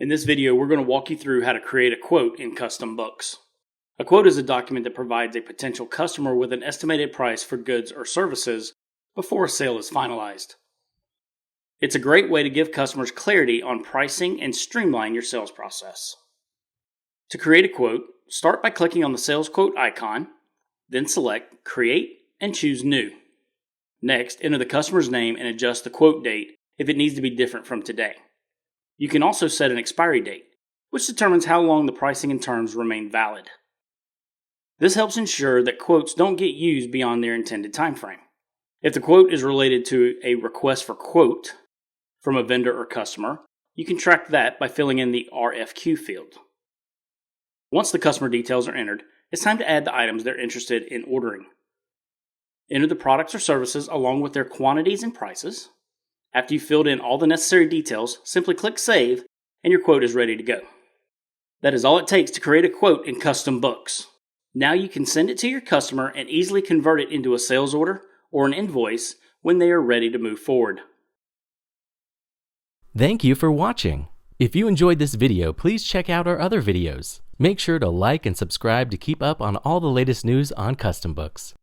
In this video, we're going to walk you through how to create a quote in CustomBooks. A quote is a document that provides a potential customer with an estimated price for goods or services before a sale is finalized. It's a great way to give customers clarity on pricing and streamline your sales process. To create a quote, start by clicking on the sales quote icon, then select Create and choose New. Next, enter the customer's name and adjust the quote date if it needs to be different from today. You can also set an expiry date, which determines how long the pricing and terms remain valid. This helps ensure that quotes don't get used beyond their intended time frame. If the quote is related to a request for quote from a vendor or customer, you can track that by filling in the RFQ field. Once the customer details are entered, it's time to add the items they're interested in ordering. Enter the products or services along with their quantities and prices. After you've filled in all the necessary details, simply click Save and your quote is ready to go. That is all it takes to create a quote in CustomBooks. Now you can send it to your customer and easily convert it into a sales order or an invoice when they are ready to move forward. Thank you for watching. If you enjoyed this video, please check out our other videos. Make sure to like and subscribe to keep up on all the latest news on CustomBooks.